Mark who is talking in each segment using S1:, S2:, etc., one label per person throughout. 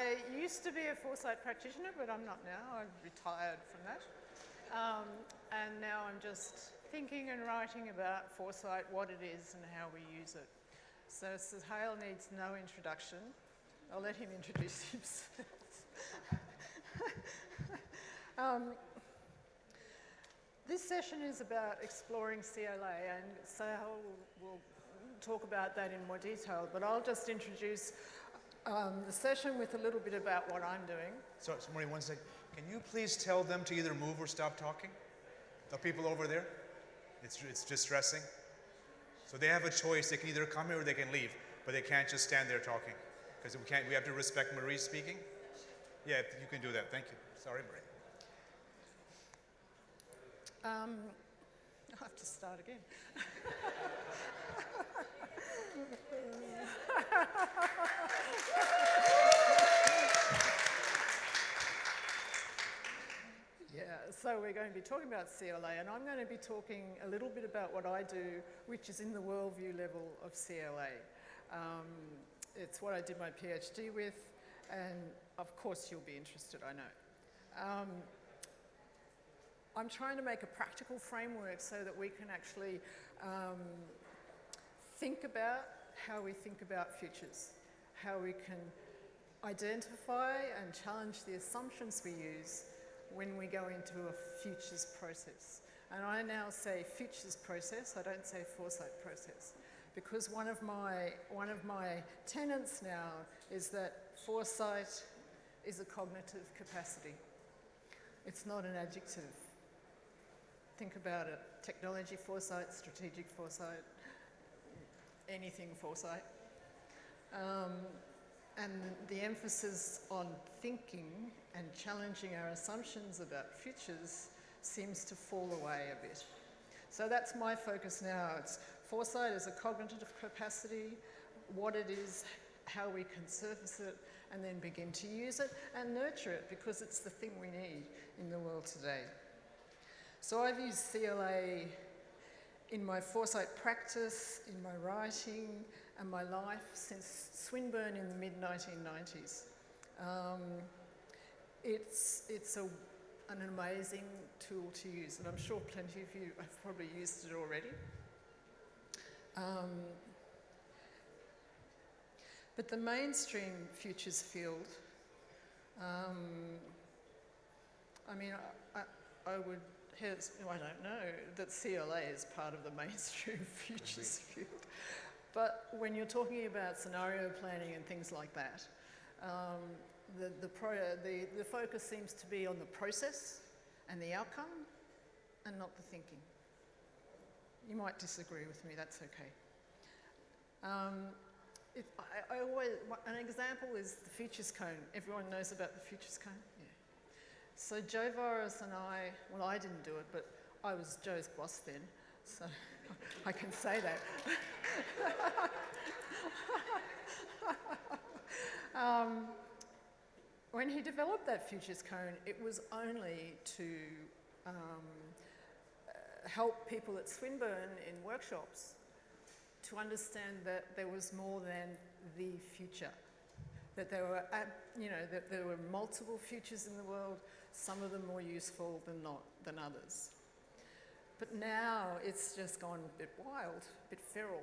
S1: I used to be a Foresight practitioner, but I'm not now. I've retired from that. And now I'm just thinking and writing about Foresight, what it is and how we use it. So Sohail needs no introduction. I'll let him introduce himself. This session is about exploring CLA, and Sohail will talk about that in more detail, but I'll just introduce the session with a little bit about what I'm doing.
S2: So Maree, one second. Can you please tell them to either move or stop talking? The people over there? It's distressing. So they have a choice. They can either come here or they can leave, but they can't just stand there talking. Because we have to respect Maree speaking. Yeah, you can do that. Thank you. Sorry, Maree.
S1: I'll have to start again. Yeah, so we're going to be talking about CLA, and I'm going to be talking a little bit about what I do, which is in the worldview level of CLA. It's what I did my PhD with, and of course you'll be interested, I know. I'm trying to make a practical framework so that we can actually think about how we think about futures, how we can identify and challenge the assumptions we use when we go into a futures process. And I now say futures process, I don't say foresight process, because one of my tenets now is that foresight is a cognitive capacity. It's not an adjective. Think about it. Technology foresight, strategic foresight, anything foresight. And the emphasis on thinking and challenging our assumptions about futures seems to fall away a bit. So that's my focus now. It's foresight as a cognitive capacity, what it is, how we can surface it, and then begin to use it and nurture it, because it's the thing we need in the world today. So I've used CLA in my foresight practice, in my writing, and my life since Swinburne in the mid-1990s. It's an amazing tool to use, and I'm sure plenty of you have probably used it already. But the mainstream futures field, I don't know that CLA is part of the mainstream futures field. But when you're talking about scenario planning and things like that, the focus seems to be on the process and the outcome and not the thinking. You might disagree with me, that's okay. An example is the futures cone. Everyone knows about the futures cone? Yeah. So Joe Voris and I didn't do it, but I was Joe's boss then, so I can say that. When he developed that futures cone, it was only to help people at Swinburne in workshops to understand that there was more than the future, that there were, that there were multiple futures in the world, some of them more useful than others. But now it's just gone a bit wild, a bit feral.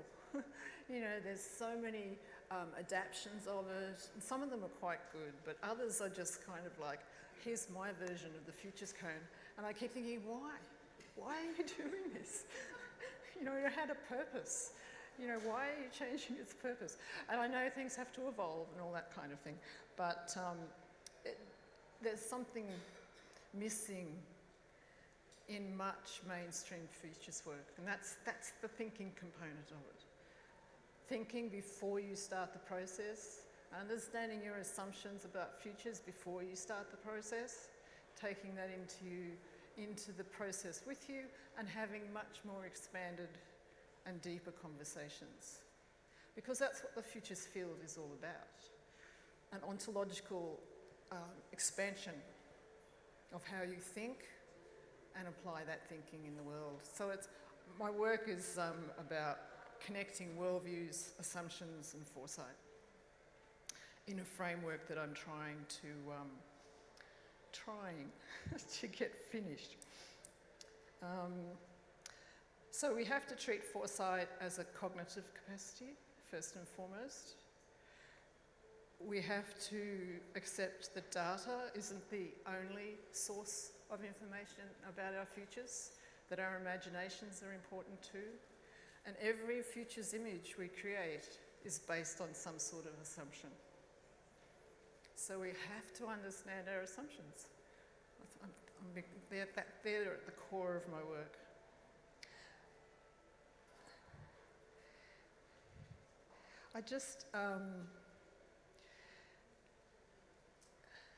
S1: There's so many adaptions of it, and some of them are quite good, but others are just kind of like, here's my version of the futures cone, and I keep thinking, why? Why are you doing this? It had a purpose. Why are you changing its purpose? And I know things have to evolve and all that kind of thing, but there's something missing in much mainstream futures work, and that's the thinking component of it. Thinking before you start the process, understanding your assumptions about futures before you start the process, taking that into the process with you, and having much more expanded and deeper conversations. Because that's what the futures field is all about. An ontological expansion of how you think and apply that thinking in the world. So my work is about connecting worldviews, assumptions, and foresight. in a framework that I'm trying to get finished. So we have to treat foresight as a cognitive capacity, first and foremost. We have to accept that data isn't the only source of information about our futures, that our imaginations are important too. And every futures image we create is based on some sort of assumption. So we have to understand our assumptions. They're at the core of my work.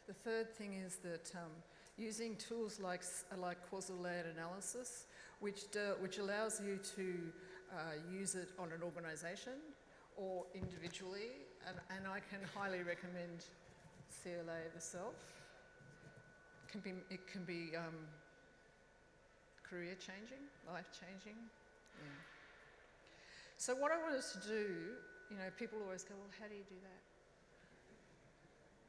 S1: The third thing is that using tools like causal layered analysis, which allows you to use it on an organisation or individually, and I can highly recommend CLA itself. It can be career changing, life changing. Yeah. So what I wanted to do, people always go, well, how do you do that?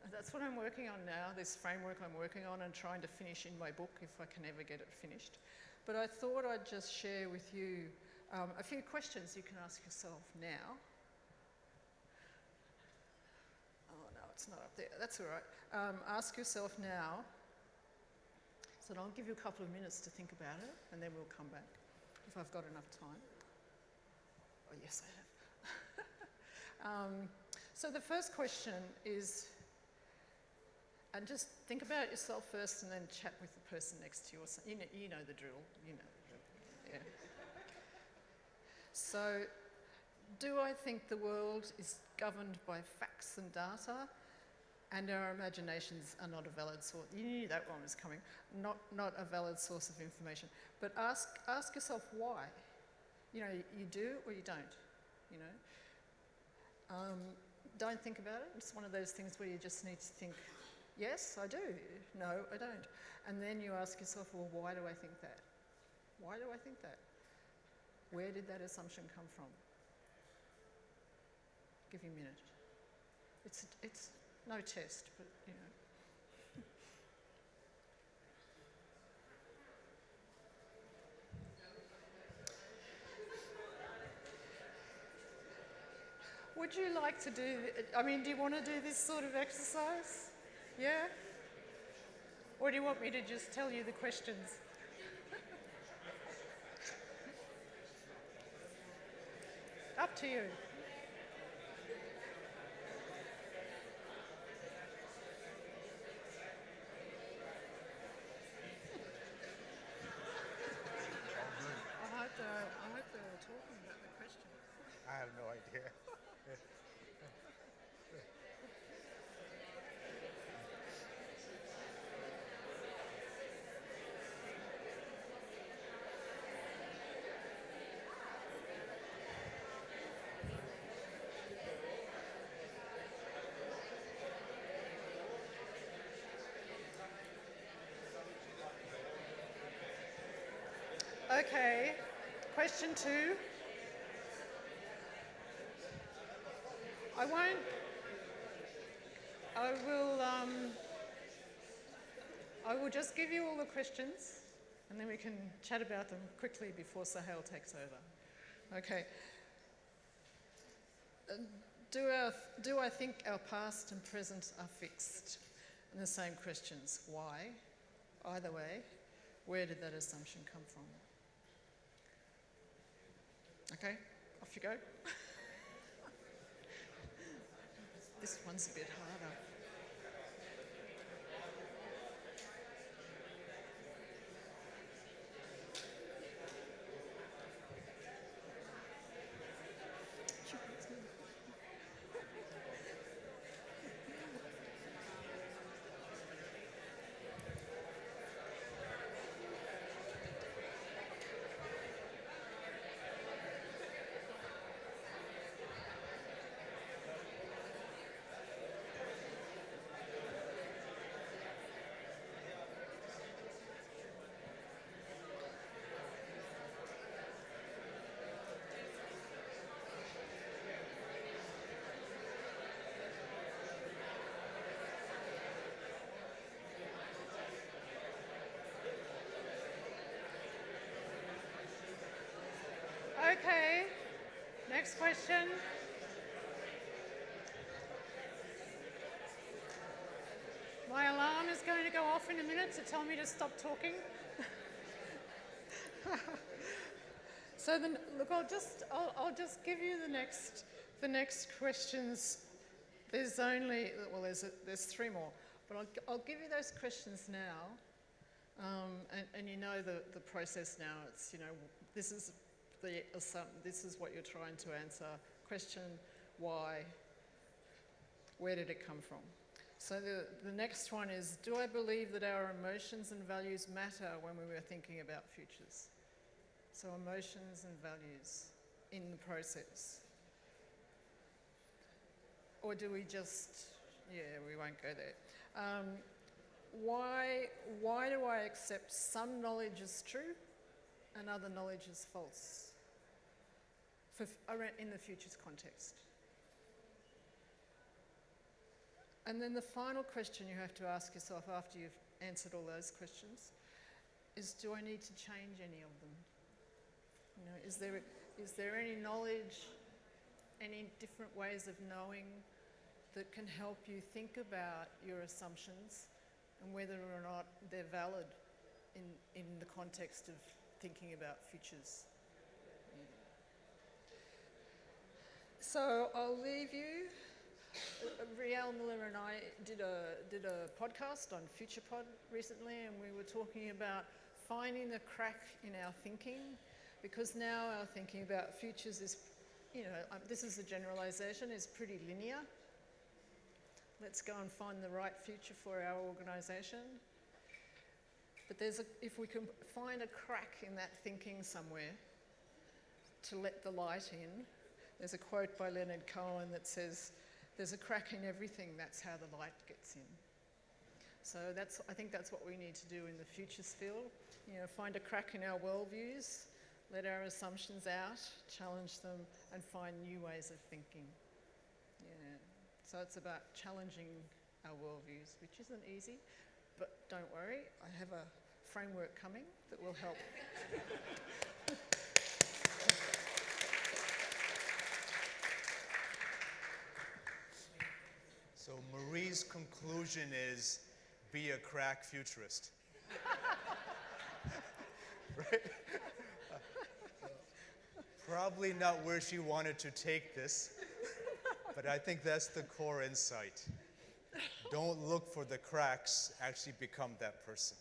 S1: And that's what I'm working on now, this framework I'm working on and trying to finish in my book if I can ever get it finished. But I thought I'd just share with you a few questions you can ask yourself now. Oh no, it's not up there, that's all right. Ask yourself now. So I'll give you a couple of minutes to think about it and then we'll come back if I've got enough time. Oh yes, I have. So the first question is, and just think about yourself first and then chat with the person next to you. You know the drill, yeah. So, do I think the world is governed by facts and data and our imaginations are not a valid source? You knew that one was coming. Not a valid source of information. But ask yourself why. You do or you don't, Don't think about it. It's one of those things where you just need to think, yes, I do. No, I don't. And then you ask yourself, well, why do I think that? Why do I think that? Where did that assumption come from? Give you a minute. It's no test, but Would you like to do you want to do this sort of exercise? Yeah? Or do you want me to just tell you the questions? Up to you. I hope they were talking about the question.
S2: I have no idea.
S1: Okay, question 2. I will just give you all the questions and then we can chat about them quickly before Sohail takes over. Okay. Do I think our past and present are fixed? And the same questions. Why? Either way, where did that assumption come from? Okay, off you go. This one's a bit harder. Next question. My alarm is going to go off in a minute to tell me to stop talking. So then, look, I'll just give you the next questions. There's there's three more, but I'll give you those questions now, and you know the process now. It's this is what you're trying to answer. Question: why? Where did it come from? So the next one is: do I believe that our emotions and values matter when we were thinking about futures? So emotions and values in the process. Or do we just, we won't go there. Why do I accept some knowledge as true and other knowledge as false in the futures context? And then the final question you have to ask yourself after you've answered all those questions is, do I need to change any of them? Is there any knowledge, any different ways of knowing that can help you think about your assumptions and whether or not they're valid in the context of thinking about futures? So I'll leave you. Riel Miller and I did a podcast on FuturePod recently, and we were talking about finding the crack in our thinking, because now our thinking about futures is, this is a generalisation, is pretty linear. Let's go and find the right future for our organisation. But if we can find a crack in that thinking somewhere to let the light in, there's a quote by Leonard Cohen that says, "There's a crack in everything, that's how the light gets in." So I think that's what we need to do in the futures field. Find a crack in our worldviews, let our assumptions out, challenge them, and find new ways of thinking. So it's about challenging our worldviews, which isn't easy, but don't worry, I have a framework coming that will help.
S2: So Maree's conclusion is, be a crack futurist. Right? Probably not where she wanted to take this, but I think that's the core insight. Don't look for the cracks, actually become that person.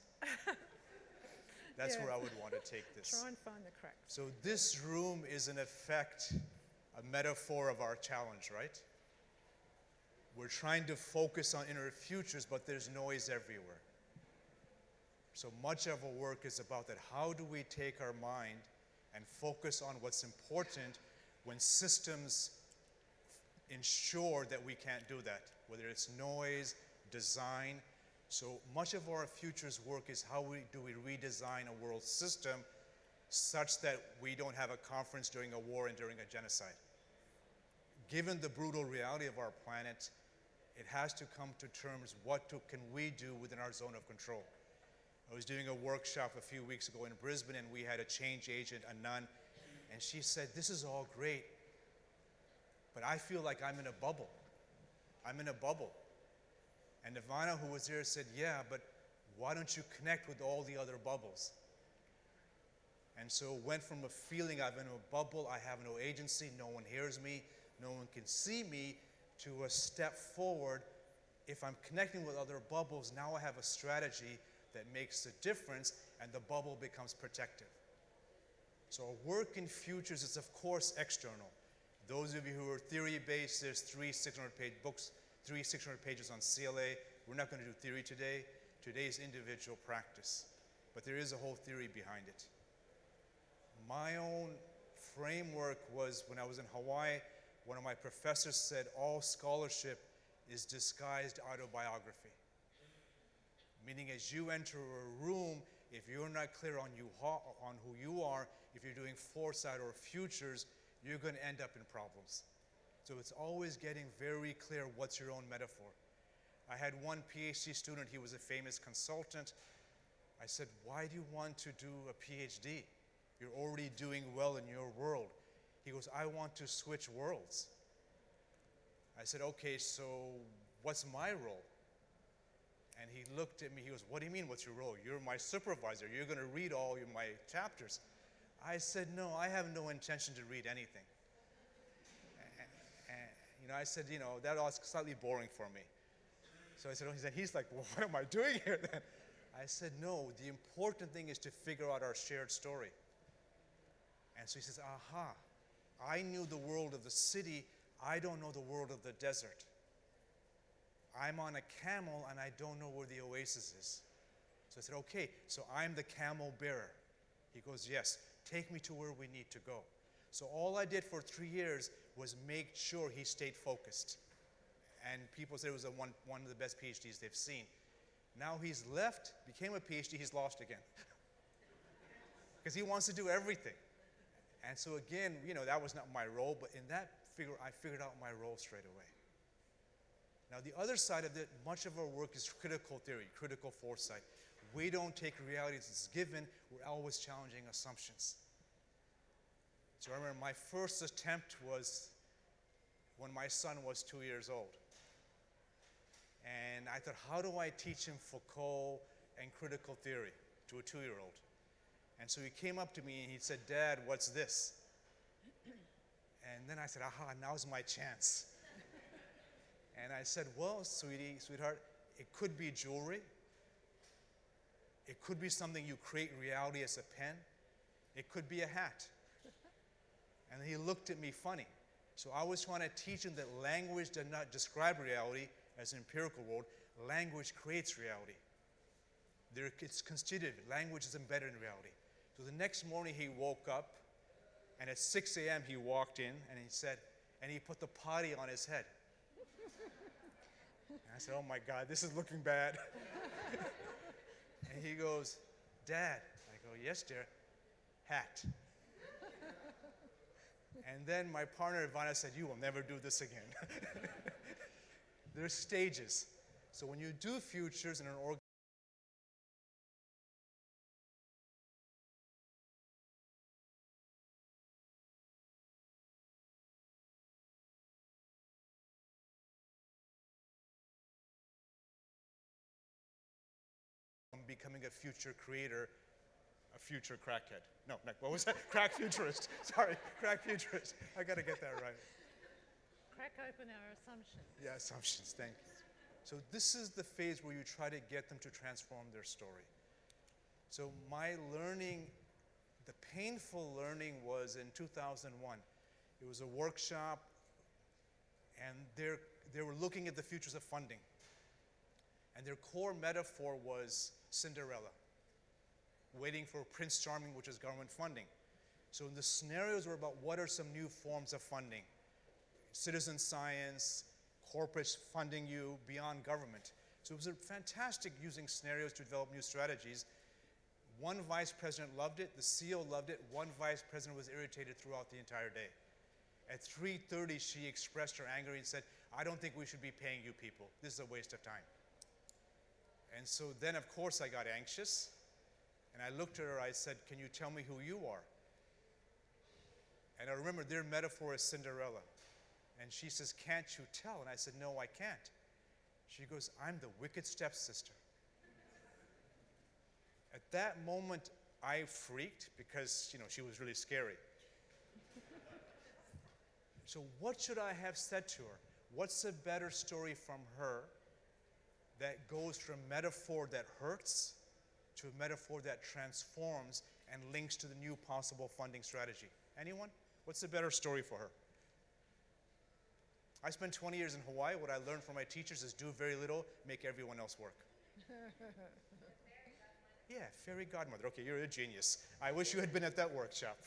S2: That's where I would want to take this.
S1: Try and find the cracks.
S2: So this room is in effect a metaphor of our challenge, right? We're trying to focus on inner futures, but there's noise everywhere. So much of our work is about that. How do we take our mind and focus on what's important when systems ensure that we can't do that, whether it's noise, design. So much of our futures work is how do we redesign a world system such that we don't have a conference during a war and during a genocide. Given the brutal reality of our planet, it has to come to terms, can we do within our zone of control? I was doing a workshop a few weeks ago in Brisbane, and we had a change agent, a nun, and she said, "This is all great, but I feel like I'm in a bubble. I'm in a bubble." And Ivana, who was there, said, "Yeah, but why don't you connect with all the other bubbles?" And so it went from a feeling I'm in a bubble, I have no agency, no one hears me, no one can see me, to a step forward. If I'm connecting with other bubbles, now I have a strategy that makes a difference, and the bubble becomes protective. So our work in futures is, of course, external. Those of you who are theory-based, there's 3 600-page books, 3 600 pages on CLA. We're not going to do theory today. Today's individual practice. But there is a whole theory behind it. My own framework was, when I was in Hawaii, one of my professors said, all scholarship is disguised autobiography. Meaning, as you enter a room, if you're not clear on who you are, if you're doing foresight or futures, you're going to end up in problems. So it's always getting very clear what's your own metaphor. I had one PhD student, he was a famous consultant. I said, "Why do you want to do a PhD? You're already doing well in your world." He goes, I want to switch worlds. I said, okay, so what's my role? And he looked at me, he goes, what do you mean, what's your role? You're my supervisor, you're going to read all my chapters. I said, no, I have no intention to read anything. And I said, that was slightly boring for me. So I said, he's like, well, what am I doing here then? I said, no, the important thing is to figure out our shared story. And so he says, aha, I knew the world of the city, I don't know the world of the desert. I'm on a camel and I don't know where the oasis is. So I said, okay, so I'm the camel bearer. He goes, yes, take me to where we need to go. So all I did for 3 years was make sure he stayed focused. And people said it was one of the best PhDs they've seen. Now he's left, became a PhD, he's lost again. Because he wants to do everything. And so again, that was not my role, but in that figure, I figured out my role straight away. Now the other side of it, much of our work is critical theory, critical foresight. We don't take reality as given, we're always challenging assumptions. So I remember my first attempt was when my son was 2 years old. And I thought, how do I teach him Foucault and critical theory to a 2-year-old? And so he came up to me and he said, Dad, what's this? And then I said, aha, now's my chance. And I said, well, sweetheart, it could be jewelry. It could be something you create reality as a pen. It could be a hat. And he looked at me funny. So I was trying to teach him that language does not describe reality as an empirical world. Language creates reality. It's constitutive. Language is embedded in reality. So the next morning he woke up, and at 6 a.m. he walked in, and he said, and he put the potty on his head. And I said, oh my God, this is looking bad. And he goes, Dad. I go, yes, dear. Hat. And then my partner, Ivana, said, you will never do this again. There's stages. So when you do futures in an organization, becoming a future creator, a future crackhead. No, what was that? Crack futurist. Sorry, crack futurist. I got to get that right.
S1: Crack open our assumptions.
S2: Yeah, assumptions, thank you. So this is the phase where you try to get them to transform their story. So my learning, the painful learning was in 2001. It was a workshop, and they were looking at the futures of funding. And their core metaphor was Cinderella, waiting for Prince Charming, which is government funding. So the scenarios were about what are some new forms of funding. Citizen science, corporates funding you beyond government. So it was fantastic using scenarios to develop new strategies. One vice president loved it, the CEO loved it, one vice president was irritated throughout the entire day. At 3:30, she expressed her anger and said, I don't think we should be paying you people. This is a waste of time. And so then, of course, I got anxious. And I looked at her, I said, can you tell me who you are? And I remember their metaphor is Cinderella. And she says, can't you tell? And I said, no, I can't. She goes, I'm the wicked stepsister. At that moment, I freaked because, she was really scary. So what should I have said to her? What's a better story from her that goes from metaphor that hurts to a metaphor that transforms and links to the new possible funding strategy? Anyone? What's a better story for her? I spent 20 years in Hawaii. What I learned from my teachers is do very little, make everyone else work. Yeah, fairy godmother. Okay, you're a genius. I wish you had been at that workshop.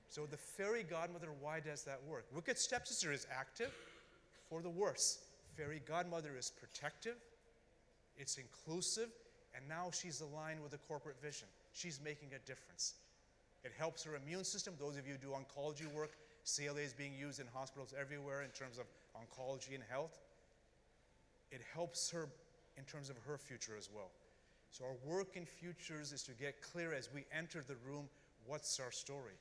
S2: So the fairy godmother, why does that work? Wicked stepsister is active for the worse. Fairy godmother is protective, it's inclusive, and now she's aligned with the corporate vision. She's making a difference. It helps her immune system. Those of you who do oncology work, CLA is being used in hospitals everywhere in terms of oncology and health. It helps her in terms of her future as well. So our work in futures is to get clear as we enter the room, what's our story?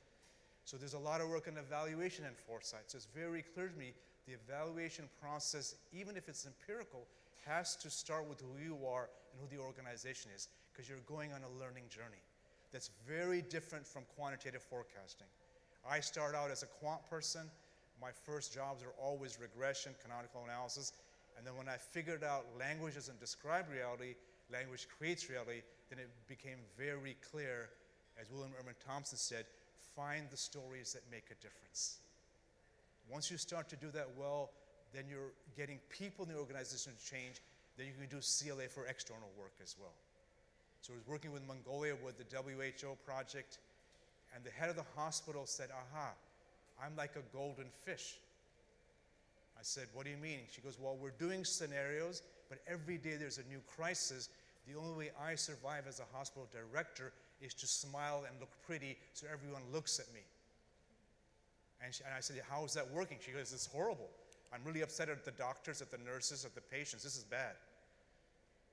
S2: So there's a lot of work on evaluation and foresight. So it's very clear to me the evaluation process, even if it's empirical, has to start with who you are and who the organization is, because you're going on a learning journey. That's very different from quantitative forecasting. I start out as a quant person. My first jobs are always regression, canonical analysis. And then when I figured out language doesn't describe reality, language creates reality, then it became very clear, as William Irwin Thompson said, find the stories that make a difference. Once you start to do that well, then you're getting people in the organization to change, then you can do CLA for external work as well. So I was working with Mongolia with the WHO project, and the head of the hospital said, aha, I'm like a golden fish. I said, what do you mean? She goes, well, we're doing scenarios, but every day there's a new crisis. The only way I survive as a hospital director is to smile and look pretty so everyone looks at me. And I said, how is that working? She goes, it's horrible. I'm really upset at the doctors, at the nurses, at the patients. This is bad.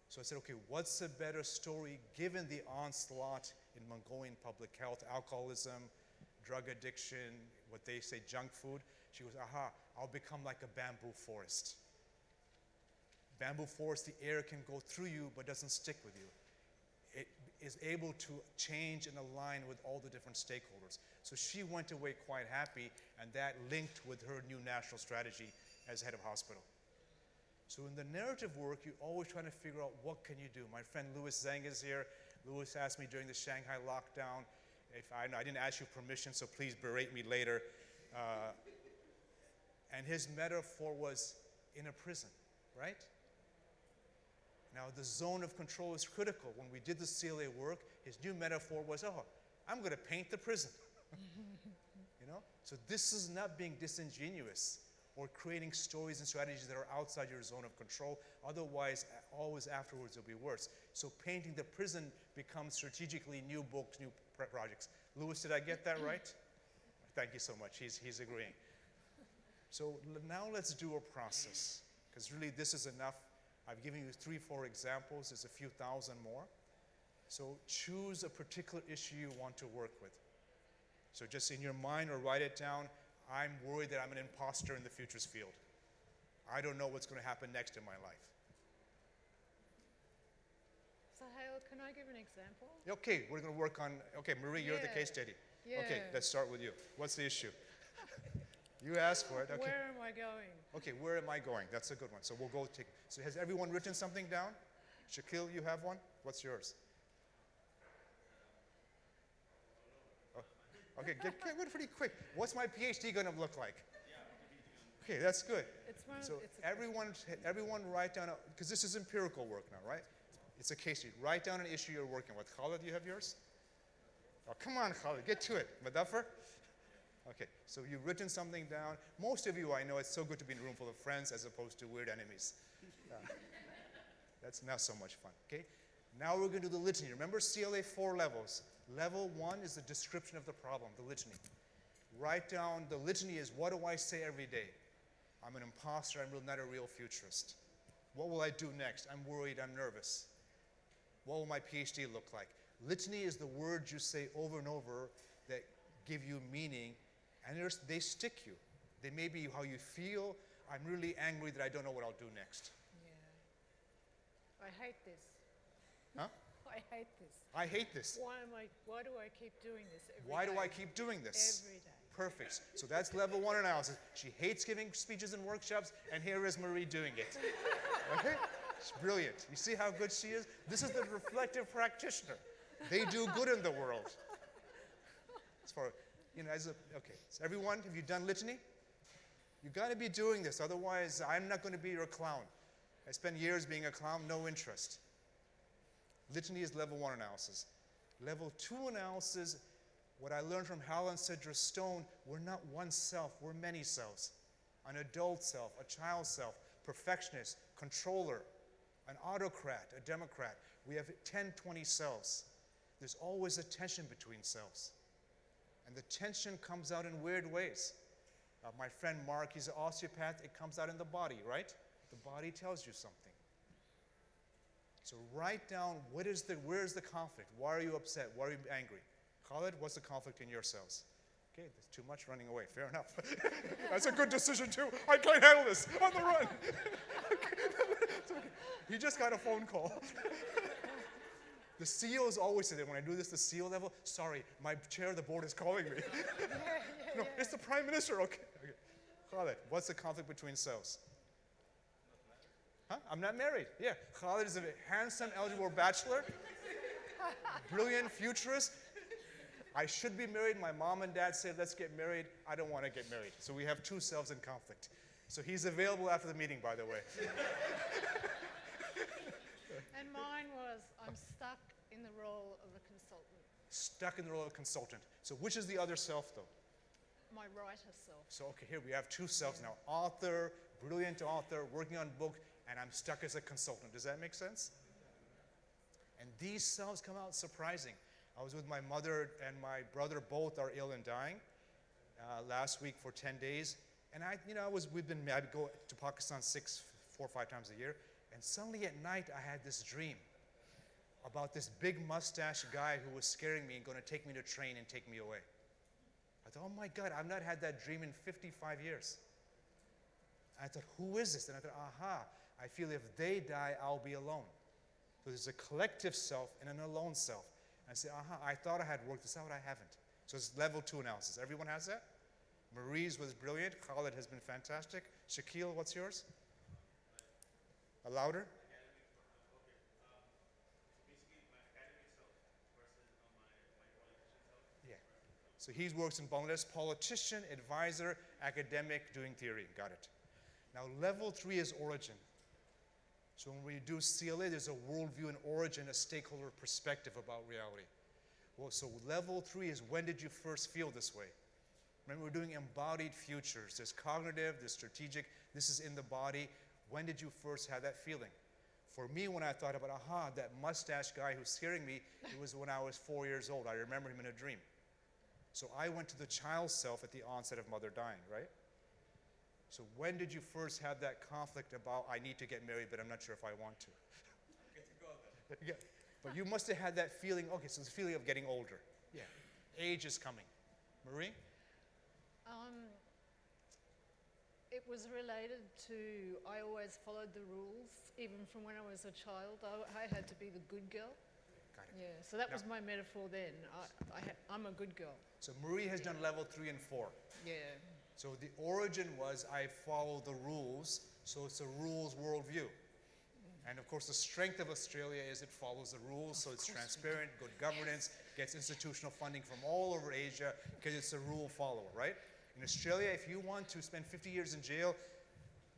S2: So I said, okay, what's a better story given the onslaught in Mongolian public health, alcoholism, drug addiction, what they say, junk food? She goes, aha, I'll become like a bamboo forest. Bamboo forest, the air can go through you but doesn't stick with you. It is able to change and align with all the different stakeholders. So she went away quite happy, and that linked with her new national strategy as head of hospital. So in the narrative work, you're always trying to figure out what can you do. My friend Louis Zhang is here. Louis asked me during the Shanghai lockdown, if I didn't ask you permission, so please berate me later. And his metaphor was in a prison, right? Now the zone of control is critical. When we did the CLA work, his new metaphor was, oh, I'm going to paint the prison. You know? So this is not being disingenuous or creating stories and strategies that are outside your zone of control. Otherwise, always afterwards it'll be worse. So painting the prison becomes strategically new books, new projects. Louis, did I get that right? Thank you so much. He's agreeing. So now let's do a process, because really this is enough. I've given you 3-4 examples. There's a few thousand more. So choose a particular issue you want to work with. So just in your mind or write it down. I'm worried that I'm an imposter in the futures field. I don't know what's going to happen next in my life.
S1: Sohail, can I give an example?
S2: Okay, we're going to work on, okay, Maree, you're the case study.
S1: Yeah.
S2: Okay, let's start with you. What's the issue? You asked for it. Okay.
S1: Where am I going?
S2: Okay, where am I going? That's a good one. So we'll go take, so has everyone written something down? Shaquille, you have one? What's yours? Okay, get pretty quick. What's my PhD going to look like? Okay, that's good. So everyone write down, because this is empirical work now, right? It's a case study. Write down an issue you're working with. Khalid, do you have yours? Oh, come on, Khalid, get to it. Madafar? Okay, so you've written something down. Most of you, I know, it's so good to be in a room full of friends as opposed to weird enemies. That's not so much fun, okay? Now we're going to do the litany. Remember CLA 4 levels. Level 1 is the description of the problem, the litany. Write down, the litany is, what do I say every day? I'm an imposter, I'm not a real futurist. What will I do next? I'm worried, I'm nervous. What will my PhD look like? Litany is the words you say over and over that give you meaning, and they stick you. They may be how you feel. I'm really angry that I don't know what I'll do next.
S1: Yeah. I hate this.
S2: Huh?
S1: I hate this.
S2: I hate this.
S1: Why do I keep doing this every day?
S2: Why do I keep doing this?
S1: Every day.
S2: Perfect. So that's level 1 analysis. She hates giving speeches and workshops, and here is Maree doing it. Okay? It's brilliant. You see how good she is? This is the reflective practitioner. They do good in the world. As far, okay. So everyone, have you done litany? You got to be doing this. Otherwise, I'm not going to be your clown. I spent years being a clown, no interest. Litany is level 1 analysis. Level 2 analysis, what I learned from Hal and Cedra Stone, we're not one self, we're many selves. An adult self, a child self, perfectionist, controller, an autocrat, a democrat. We have 10, 20 selves. There's always a tension between selves. And the tension comes out in weird ways. My friend Mark, he's an osteopath, it comes out in the body, right? The body tells you something. So write down, where is the conflict? Why are you upset? Why are you angry? Khalid, what's the conflict in your cells? Okay, there's too much running away. Fair enough. That's a good decision too. I can't handle this. On the run. Okay. It's okay. He just got a phone call. The CEOs always say that when I do this, the CEO level, sorry, my chair of the board is calling me. No, it's the Prime Minister. Okay. Khalid, what's the conflict between selves? Huh? I'm not married. Yeah. Khalid is a handsome, eligible bachelor, brilliant futurist. I should be married. My mom and dad said, let's get married. I don't want to get married. So we have two selves in conflict. So he's available after the meeting, by the way.
S1: And mine was, I'm stuck in the role of a consultant.
S2: Stuck in the role of a consultant. So which is the other self, though?
S1: My writer self.
S2: So, okay, here we have two selves now. Author, brilliant author, working on book, and I'm stuck as a consultant. Does that make sense? And these selves come out surprising. I was with my mother and my brother, both are ill and dying, last week for 10 days. And I go to Pakistan 4 or 5 times a year. And suddenly at night, I had this dream about this big mustache guy who was scaring me and going to take me to train and take me away. I thought, oh my God, I've not had that dream in 55 years. I thought, who is this? And I thought, aha, I feel if they die, I'll be alone. So there's a collective self and an alone self. And I say, aha, I thought I had worked this out, I haven't. So it's level 2 analysis. Everyone has that? Maree's was brilliant. Khalid has been fantastic. Shaquille, what's yours? Louder? Yeah. So he works in Bangladesh, politician, advisor, academic, doing theory. Got it. Now level 3 is origin. So when we do CLA, there's a worldview and origin, a stakeholder perspective about reality. Well, so level 3 is when did you first feel this way? Remember, we're doing embodied futures. There's cognitive, there's strategic. This is in the body. When did you first have that feeling? For me, when I thought about, aha, that mustache guy who's scaring me, it was when I was 4 years old. I remember him in a dream. So I went to the child self at the onset of mother dying, right? So when did you first have that conflict about, I need to get married, but I'm not sure if I want to? Yeah. But you must have had that feeling, okay, so it's the feeling of getting older. Yeah. Age is coming. Maree?
S1: It was related to, I always followed the rules, even from when I was a child. I had to be the good girl.
S2: Got it.
S1: Yeah, so that was my metaphor then. I'm a good girl.
S2: So Maree has done level 3 and 4.
S1: Yeah.
S2: So the origin was I follow the rules, so it's a rules worldview. And of course the strength of Australia is it follows the rules, so it's transparent, good governance, gets institutional funding from all over Asia because it's a rule follower, right? In Australia, if you want to spend 50 years in jail,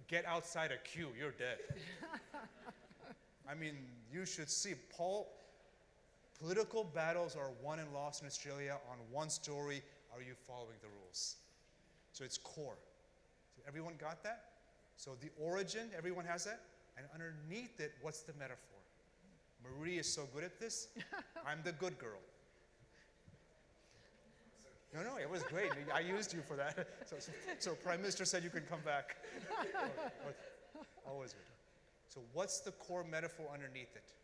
S2: get outside a queue, you're dead. I mean, you should see, political battles are won and lost in Australia on one story, are you following the rules? So it's core. So everyone got that? So the origin, everyone has that? And underneath it, what's the metaphor? Maree is so good at this. I'm the good girl. No, it was great. I used you for that. So Prime Minister said you could come back. Always good. So what's the core metaphor underneath it?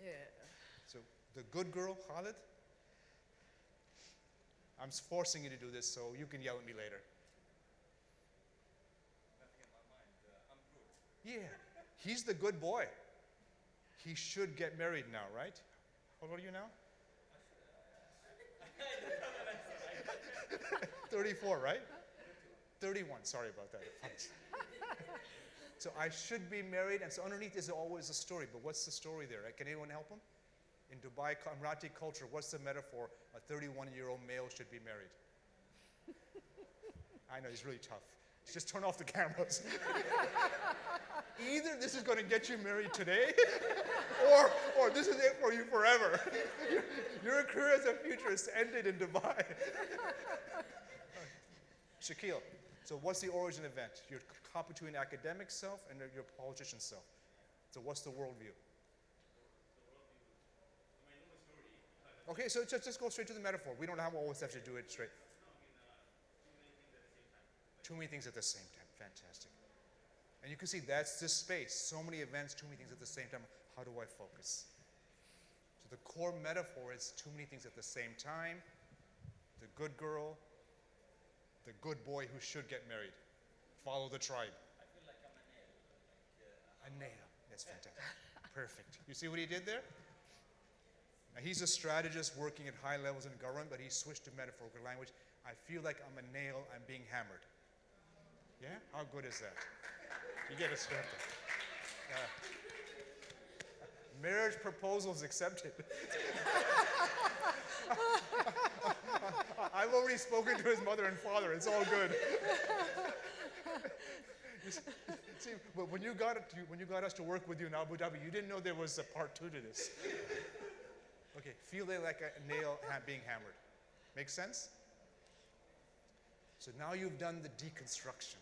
S1: Yeah.
S2: So the good girl, Khalid? I'm forcing you to do this, so you can yell at me later.
S3: Nothing in my mind. I'm good.
S2: Yeah, he's the good boy. He should get married now, right? How old are you now? 34, right? 31, sorry about that. So I should be married, and so underneath is always a story, but what's the story there? Can anyone help him? In Dubai Emirati culture, what's the metaphor? A 31-year-old male should be married. I know, he's really tough. Just turn off the cameras. Either this is going to get you married today, or this is it for you forever. Your career as a futurist ended in Dubai. Shaquille, so what's the origin event? Your cop between academic self and your politician self. So what's the worldview? Okay, so just go straight to the metaphor. We don't always have to do it straight. Too many things at the same time. Fantastic. And you can see that's this space. So many events, too many things at the same time. How do I focus? So the core metaphor is too many things at the same time. The good girl, the good boy who should get married. Follow the tribe.
S3: I feel like I'm a nail.
S2: A nail. That's fantastic. Perfect. You see what he did there? Now, he's a strategist working at high levels in government, but he switched to metaphorical language. I feel like I'm a nail, I'm being hammered. Yeah? How good is that? You get a start there. Marriage proposals accepted. I've already spoken to his mother and father. It's all good. See, but when you got us to work with you in Abu Dhabi, you didn't know there was a part 2 to this. Okay, feel like a nail being hammered. Make sense? So now you've done the deconstruction.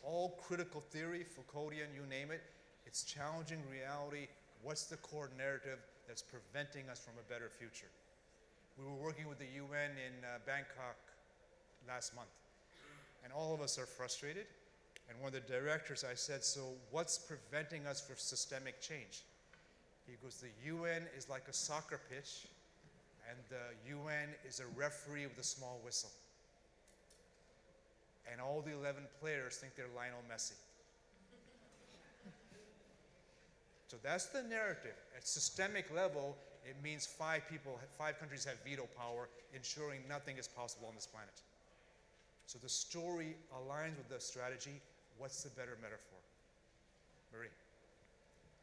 S2: All critical theory, Foucauldian, you name it, it's challenging reality. What's the core narrative that's preventing us from a better future? We were working with the UN in Bangkok last month, and all of us are frustrated. And one of the directors, I said, so what's preventing us from systemic change? He goes, the UN is like a soccer pitch, and the UN is a referee with a small whistle. And all the 11 players think they're Lionel Messi. So that's the narrative. At systemic level, it means 5 countries have veto power, ensuring nothing is possible on this planet. So the story aligns with the strategy. What's the better metaphor? Maree.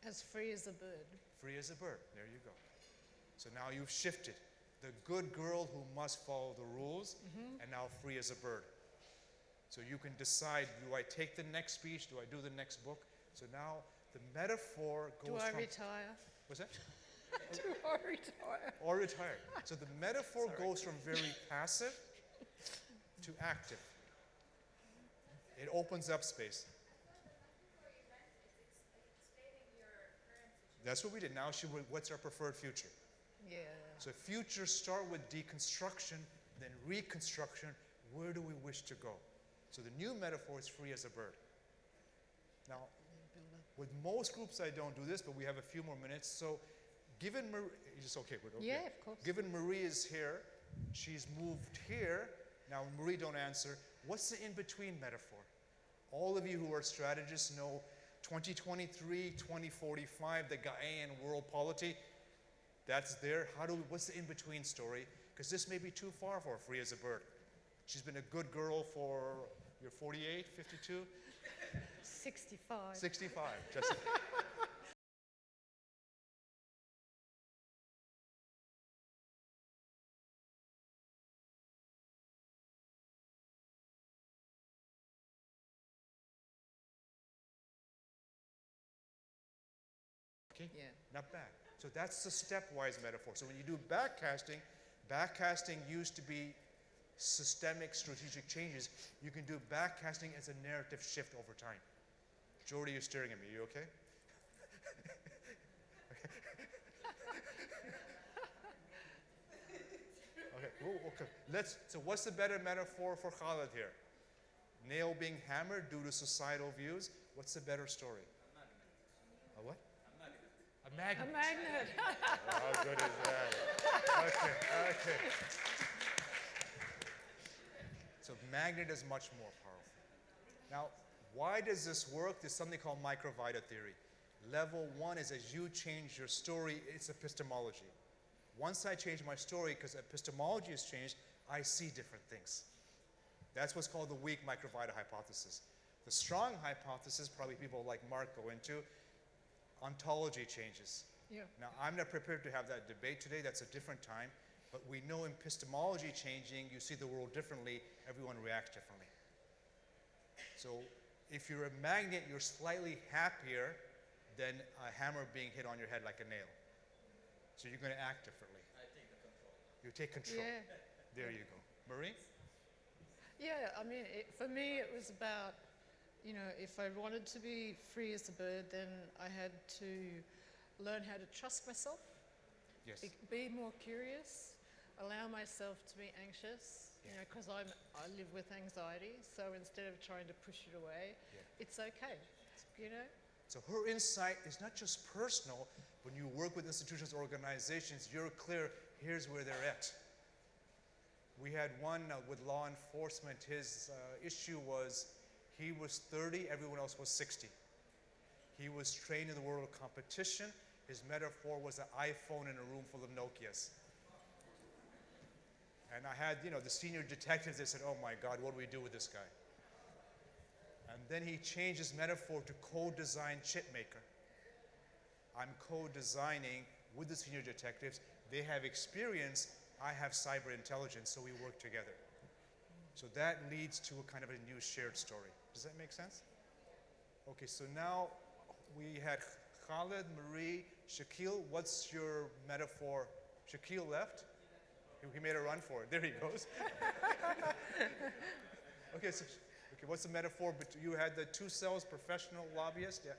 S1: As free as a bird.
S2: Free as a bird. There you go. So now you've shifted. The good girl who must follow the rules, and now free as a bird. So you can decide, do I take the next speech? Do I do the next book? So now the metaphor goes from...
S1: Do I retire?
S2: What's that?
S1: Do I retire?
S2: Or retire. So the metaphor goes from very passive to active. It opens up space. That's what we did. Now, what's our preferred future?
S1: Yeah.
S2: So futures start with deconstruction, then reconstruction. Where do we wish to go? So the new metaphor is free as a bird. Now, with most groups, I don't do this, but we have a few more minutes. So given Maree, is okay? Okay.
S1: Yeah, of course.
S2: Given Maree is here, she's moved here. Now, Maree, don't answer. What's the in-between metaphor? All of you who are strategists know 2023, 2045, the Ghanaian world polity. That's there. What's the in-between story? Because this may be too far for free as a bird. She's been a good girl for, you're 48, 52?
S1: 65.
S2: 65, Jessica. Okay?
S1: Yeah.
S2: Not bad. So that's the stepwise metaphor. So when you do backcasting used to be systemic strategic changes. You can do backcasting as a narrative shift over time. Jordy, you're staring at me. You okay? Okay. Okay. So what's the better metaphor for Khalid here? Nail being hammered due to societal views. What's the better story? A what? A magnet.
S1: A magnet.
S2: How good is that? Okay. So magnet is much more powerful. Now, why does this work? There's something called microvita theory. Level 1 is as you change your story, it's epistemology. Once I change my story, because epistemology has changed, I see different things. That's what's called the weak microvita hypothesis. The strong hypothesis, probably people like Mark go into, ontology changes.
S1: Yeah.
S2: Now, I'm not prepared to have that debate today. That's a different time. But we know epistemology changing, you see the world differently, everyone reacts differently. So if you're a magnet, you're slightly happier than a hammer being hit on your head like a nail. So you're going to act differently.
S3: I take the control.
S2: You take control.
S1: Yeah.
S2: There you go. Maree?
S1: Yeah, I mean, for me it was about, if I wanted to be free as a bird, then I had to learn how to trust myself,
S2: Yes.
S1: be more curious, allow myself to be anxious, because I live with anxiety, so instead of trying to push it away, it's okay,
S2: So her insight is not just personal. When you work with institutions, organizations, you're clear, here's where they're at. We had one with law enforcement. His issue was he was 30, everyone else was 60. He was trained in the world of competition. His metaphor was an iPhone in a room full of Nokias. And I had, the senior detectives, they said, oh my God, what do we do with this guy? And then he changed his metaphor to co-design chip maker. I'm co-designing with the senior detectives. They have experience, I have cyber intelligence, so we work together. So that leads to a kind of a new shared story. Does that make sense? Okay, so now we had Khalid, Maree, Shaquille. What's your metaphor? Shaquille left? He made a run for it. There he goes. Okay, what's the metaphor? But you had the two selves, professional, lobbyist. Yeah.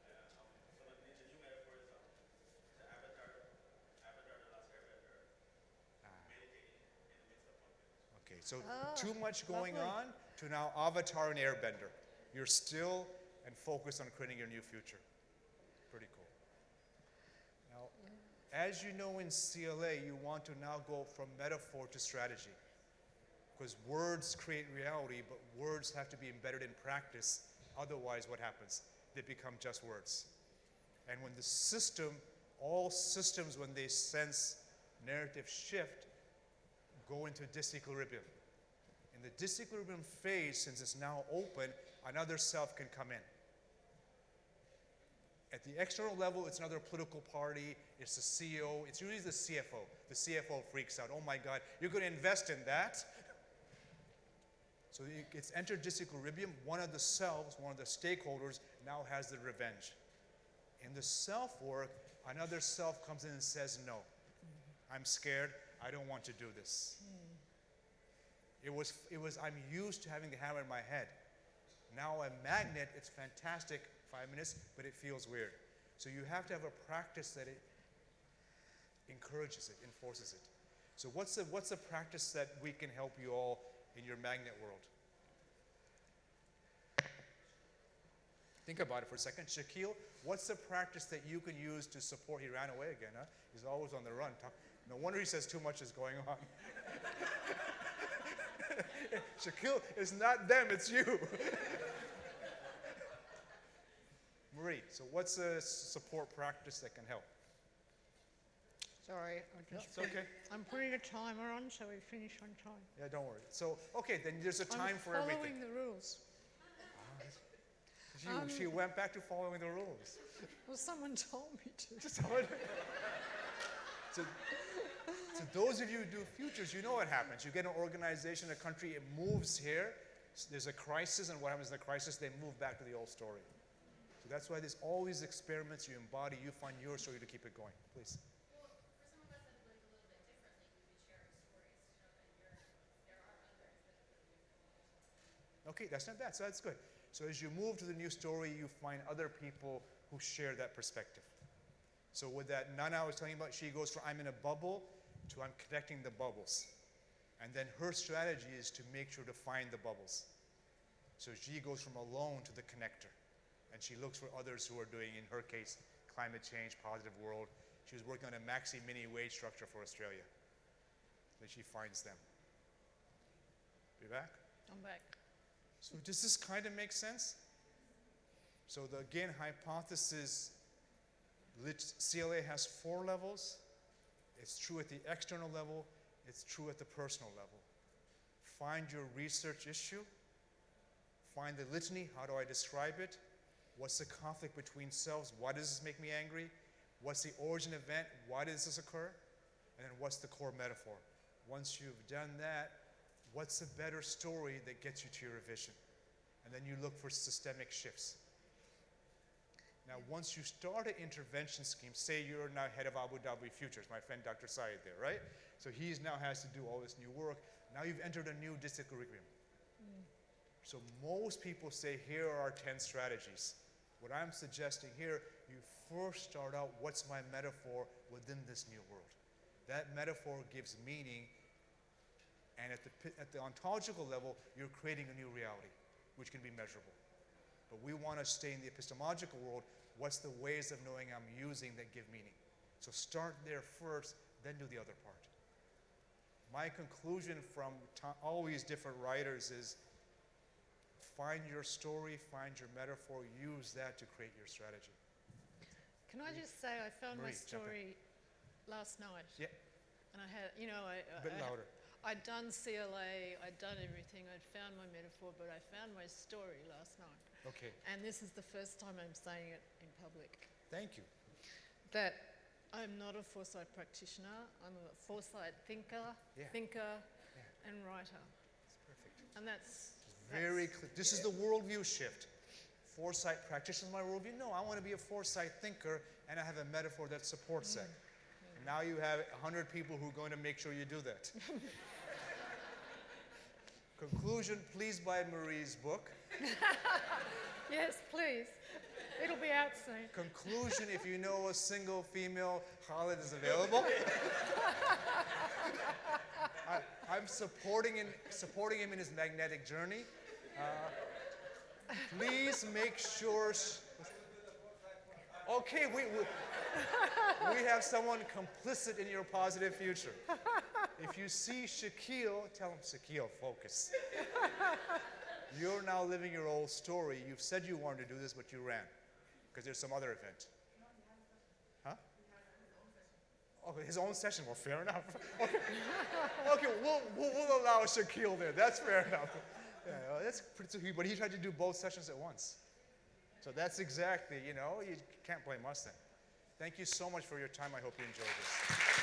S3: So the new metaphor is the avatar the last airbender, meditating in the midst of pumpkins.
S2: Okay, so too much going on to now avatar and airbender. You're still and focused on creating your new future. Pretty cool. Now, as you know in CLA, you want to now go from metaphor to strategy. Because words create reality, but words have to be embedded in practice. Otherwise, what happens? They become just words. And when the system, all systems, when they sense narrative shift, go into disequilibrium. In the disequilibrium phase, since it's now open, another self can come in. At the external level, it's another political party, it's the CEO, it's usually the CFO. The CFO freaks out, oh my God, you're going to invest in that? So it's entered disequilibrium. One of the selves, one of the stakeholders, now has the revenge. In the self-work, another self comes in and says, no, I'm scared, I don't want to do this. It was, I'm used to having the hammer in my head. Now a magnet, it's fantastic, 5 minutes, but it feels weird. So you have to have a practice that it encourages it, enforces it. So what's a practice that we can help you all in your magnet world? Think about it for a second. Shaquille, what's the practice that you can use to support? He ran away again, huh? He's always on the run. No wonder he says too much is going on. Shaquille, it's not them, it's you. Maree, so what's a support practice that can help?
S1: Sorry,
S2: It's okay.
S1: I'm putting a timer on so we finish on time.
S2: Yeah, don't worry. So, okay, then there's a time for
S1: I'm
S2: everything.
S1: following the rules.
S2: She went back to following the rules.
S1: Well, someone told me to.
S2: So those of you who do futures, you know what happens. You get an organization, a country, it moves here. There's a crisis, and what happens in the crisis? They move back to the old story. So that's why there's all these experiments you embody. You find your story to keep it going. Please.
S4: Well, for some of us that live a little bit differently, we could share our stories to show that there are others that have lived differently.
S2: Okay, that's not bad. So that's good. So as you move to the new story, you find other people who share that perspective. So with that Nana I was telling you about, she goes from I'm in a bubble to I'm connecting the bubbles. And then her strategy is to make sure to find the bubbles. So she goes from alone to the connector. And she looks for others who are doing, in her case, climate change, positive world. She was working on a maxi mini wage structure for Australia. So she finds them. Be back?
S1: I'm back.
S2: So does this kind of make sense? So the, again, hypothesis, CLA has 4 levels. It's true at the external level. It's true at the personal level. Find your research issue. Find the litany. How do I describe it? What's the conflict between selves? Why does this make me angry? What's the origin event? Why does this occur? And then what's the core metaphor? Once you've done that, what's the better story that gets you to your vision? And then you look for systemic shifts. Now, once you start an intervention scheme, say you're now head of Abu Dhabi Futures, my friend Dr. Syed there, right? So he now has to do all this new work. Now you've entered a new disequilibrium. So most people say, here are our 10 strategies. What I'm suggesting here, you first start out, what's my metaphor within this new world? That metaphor gives meaning, and at the ontological level, you're creating a new reality, which can be measurable. But we want to stay in the epistemological world. What's the ways of knowing I'm using that give meaning? So start there first, then do the other part. My conclusion from all these different writers is find your story, find your metaphor, use that to create your strategy.
S1: Can I just say I found my
S2: Maree, jump in.
S1: story last night.
S2: Yeah,
S1: And I had,
S2: a bit louder.
S1: I'd done CLA, I'd done everything, I'd found my metaphor, but I found my story last night.
S2: Okay,
S1: And this is the first time I'm saying it in public.
S2: thank you.
S1: That I'm not a Foresight practitioner, I'm a Foresight thinker,
S2: Yeah.
S1: and writer.
S2: It's perfect.
S1: And that's
S2: Very clear. This is the worldview shift. Foresight practitioner is my worldview. No, I want to be a Foresight thinker, and I have a metaphor that supports that. And now you have 100 people who are going to make sure you do that. Conclusion, please buy Maree's book.
S1: Yes, please. It'll be out soon.
S2: Conclusion, if you know a single female, Khalid is available. I'm supporting him in his magnetic journey. Please make sure. Okay, we have someone complicit in your positive future. If you see Shaquille, tell him, Shaquille, focus. You're now living your old story. You've said you wanted to do this, but you ran because there's some other event. Huh? Okay, his own session. Well, fair enough. Okay, we'll allow Shaquille there. That's fair enough. Yeah, well, that's pretty sweet. But he tried to do both sessions at once. So that's exactly, you can't blame us then. Thank you so much for your time. I hope you enjoyed this.